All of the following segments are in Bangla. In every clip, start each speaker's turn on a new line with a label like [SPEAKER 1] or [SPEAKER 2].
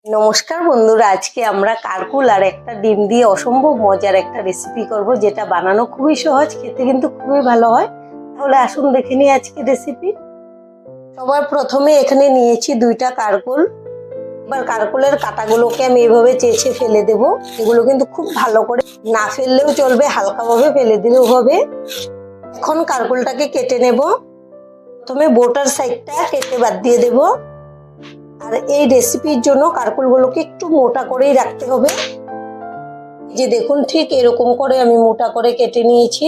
[SPEAKER 1] নমস্কার বন্ধুরা, আজকে আমরা কারকুল আর একটা ডিম দিয়ে অসম্ভব মজার একটা রেসিপি করব, যেটা বানানো খুবই সহজ, খেতে কিন্তু খুবই ভালো হয়। তাহলে আসুন দেখে নিই আজকে রেসিপি। সবার প্রথমে এখানে নিয়েছি 2টা কারকুল। এবার কারকুলের কাঁটাগুলোকে আমি এভাবে চেঁচে ফেলে দেব। এগুলো কিন্তু খুব ভালো করে না ফেললেও চলবে, হালকাভাবে ফেলে দিলেও হবে। এখন কারকুলটাকে কেটে নেব। প্রথমে বোটার সাইডটা কেটে বাদ দিয়ে দেব। আর এই রেসিপির জন্য কারকুলগুলোকে একটু মোটা করেই রাখতে হবে। যে দেখুন, ঠিক এরকম করে আমি মোটা করে কেটে নিয়েছি।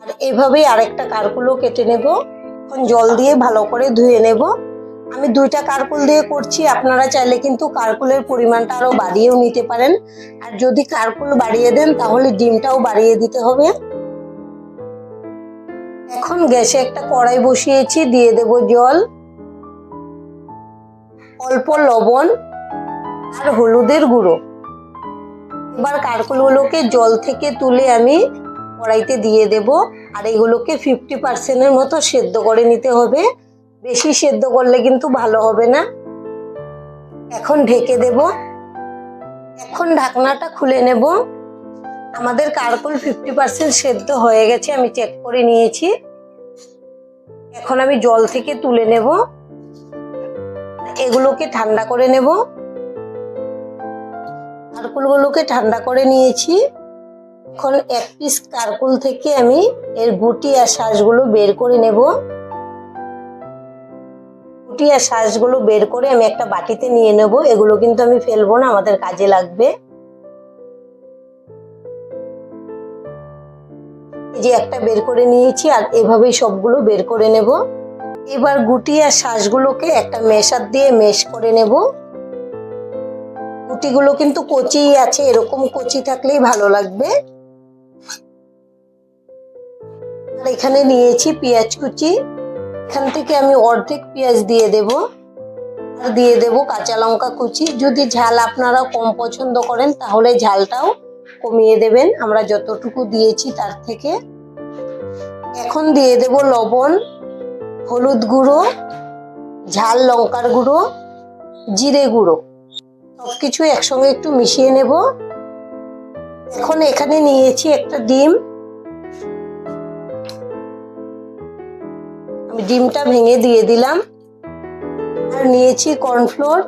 [SPEAKER 1] আর এভাবেই আরেকটা কারকুলও কেটে নেব। এখন জল দিয়ে ভালো করে ধুয়ে নেব। আমি 2টা কারকুল দিয়ে করছি, আপনারা চাইলে কিন্তু কারকুলের পরিমাণটা আরো বাড়িয়েও নিতে পারেন। আর যদি কারকুল বাড়িয়ে দেন তাহলে ডিমটাও বাড়িয়ে দিতে হবে। এখন গ্যাসে একটা কড়াই বসিয়েছি, দিয়ে দেব জল, অল্প লবণ আর হলুদের গুঁড়ো। এবার কারকুলগুলোকে জল থেকে তুলে আমি কড়াইতে দিয়ে দেব। আর এগুলোকে 50% মতো সেদ্ধ করে নিতে হবে। বেশি সেদ্ধ করলে কিন্তু ভালো হবে না। এখন ঢেকে দেব। এখন ঢাকনাটা খুলে নেব। আমাদের কারকুল 50% সেদ্ধ হয়ে গেছে, আমি চেক করে নিয়েছি। এখন আমি জল থেকে তুলে নেব। এগুলোকে ঠান্ডা করে নেব। কারকুলগুলোকে ঠান্ডা করে নিয়েছি। এখন এক পিস কারকুল থেকে আমি এর গুটি আর শাঁসগুলো বের করে নেব। গুটি আর শাঁসগুলো বের করে আমি একটা বাটিতে নিয়ে নেব। এগুলো কিন্তু আমি ফেলবো না, আমাদের কাজে লাগবে। এই যে একটা বের করে নিয়েছি, আর এভাবেই সবগুলো বের করে নেব। এবার গুটি আর শাঁসগুলোকে একটা মেশার দিয়ে মেশ করে নেব। গুটিগুলো কিন্তু কচি আছে, এরকম কচি থাকলেই ভালো লাগবে। আর এখানে নিয়েছি পেঁয়াজ কুচি। এখান থেকে আমি অর্ধেক পেঁয়াজ দিয়ে দেব। আর দিয়ে দেব কাঁচা লঙ্কা কুচি। যদি ঝাল আপনারা কম পছন্দ করেন তাহলে ঝালটাও কমিয়ে দেবেন, আমরা যতটুকু দিয়েছি তার থেকে। এখন দিয়ে দেব লবণ, হলুদ গুঁড়ো, ঝাল লঙ্কার গুঁড়ো, জিরে গুঁড়ো, সবকিছু একসঙ্গে একটু মিশিয়ে নেব। এখন এখানে নিয়েছি একটা ডিম। আমি ডিমটা ভেঙে দিয়ে দিলাম। আর নিয়েছি কর্নফ্লোর।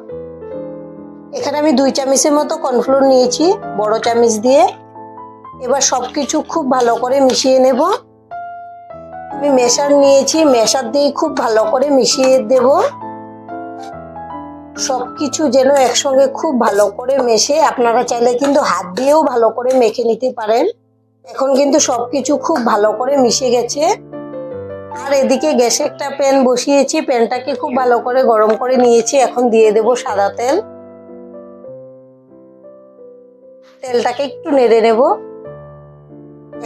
[SPEAKER 1] এখানে আমি 2 চামচের মতো কর্নফ্লোর নিয়েছি, বড় চামচ দিয়ে। এবার সবকিছু খুব ভালো করে মিশিয়ে নেব। আমি মেশার নিয়েছি, মেশার দিয়ে খুব ভালো করে মিশিয়ে দেব। সবকিছু যেন একসঙ্গে খুব ভালো করে মেশে। আপনারা চাইলে কিন্তু হাত দিয়েও ভালো করে মেখে নিতে পারেন। এখন কিন্তু সবকিছু খুব ভালো করে মিশে গেছে। আর এদিকে গ্যাসে একটা প্যান বসিয়েছি, প্যানটাকে খুব ভালো করে গরম করে নিয়েছি। এখন দিয়ে দেব সাদা তেল। তেলটাকে একটু নেড়ে নেব।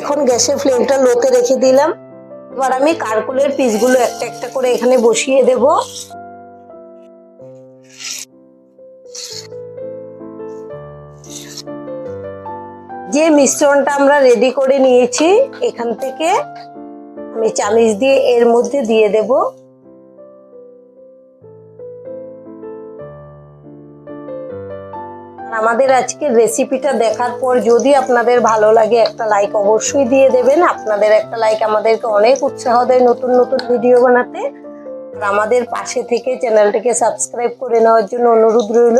[SPEAKER 1] এখন গ্যাসের ফ্লেমটা লোতে রেখে দিলাম। এবার আমি কারকুলের পিসগুলো একটা একটা করে এখানে বসিয়ে দেব। যে মিশ্রণটা আমরা রেডি করে নিয়েছি, এখান থেকে আমি চামচ দিয়ে এর মধ্যে দিয়ে দেব। আমাদের আজকের রেসিপিটা দেখার পর যদি আপনাদের ভালো লাগে, একটা লাইক অবশ্যই দিয়ে দেবেন। আপনাদের একটা লাইক আমাদেরকে অনেক উৎসাহ দেয় নতুন নতুন ভিডিও বানাতে। আর আমাদের পাশে থেকে চ্যানেলটিকে সাবস্ক্রাইব করে নেওয়ার জন্য অনুরোধ রইল।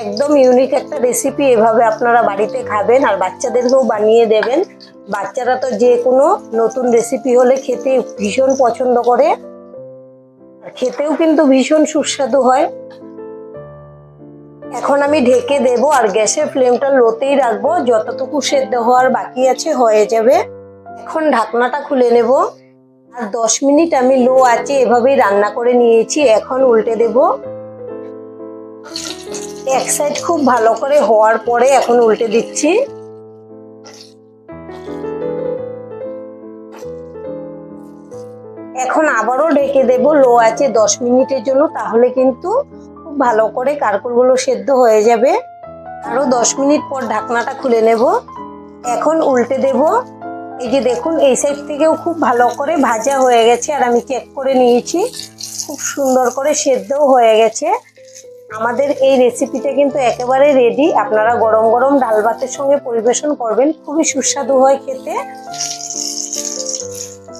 [SPEAKER 1] একদম ইউনিক একটা রেসিপি, এভাবে আপনারা বাড়িতে খাবেন আর বাচ্চাদেরকেও বানিয়ে দেবেন। বাচ্চারা তো যে কোনো নতুন রেসিপি হলে খেতে ভীষণ পছন্দ করে, আর খেতেও কিন্তু ভীষণ সুস্বাদু হয়। এখন আমি ঢেকে দেব আর গ্যাসের ফ্লেমটা লোতেই রাখবো। যতটুকু সেদ্ধ হওয়ার বাকি আছে হয়ে যাবে। এখন ঢাকনাটা খুলে নেব। আর 10 মিনিট আমি লো আঁচে এভাবেই রান্না করে নিয়েছি। এখন উল্টে দেব। এক সাইড খুব ভালো করে হওয়ার পরে এখন উল্টে দিচ্ছি। এখন আবারও ঢেকে দেব লো আঁচে 10 মিনিটের জন্য, তাহলে কিন্তু খুব ভালো করে কারকুলগুলো সেদ্ধ হয়ে যাবে। আরো 10 মিনিট পর ঢাকনাটা খুলে নেব। এখন উল্টে দেব। এই যে দেখুন, এই সাইড থেকেও খুব ভালো করে ভাজা হয়ে গেছে, আর আমি চেক করে নিয়েছি খুব সুন্দর করে সেদ্ধও হয়ে গেছে। আমাদের এই রেসিপিটা কিন্তু একেবারে রেডি। আপনারা গরম গরম ডাল ভাতের সঙ্গে পরিবেশন করবেন, খুবই সুস্বাদু হয় খেতে।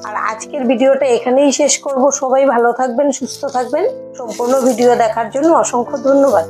[SPEAKER 1] আর আজকের ভিডিওটা এখানেই শেষ করব। সবাই ভালো থাকবেন, সুস্থ থাকবেন। সম্পূর্ণ ভিডিও দেখার জন্য অসংখ্য ধন্যবাদ।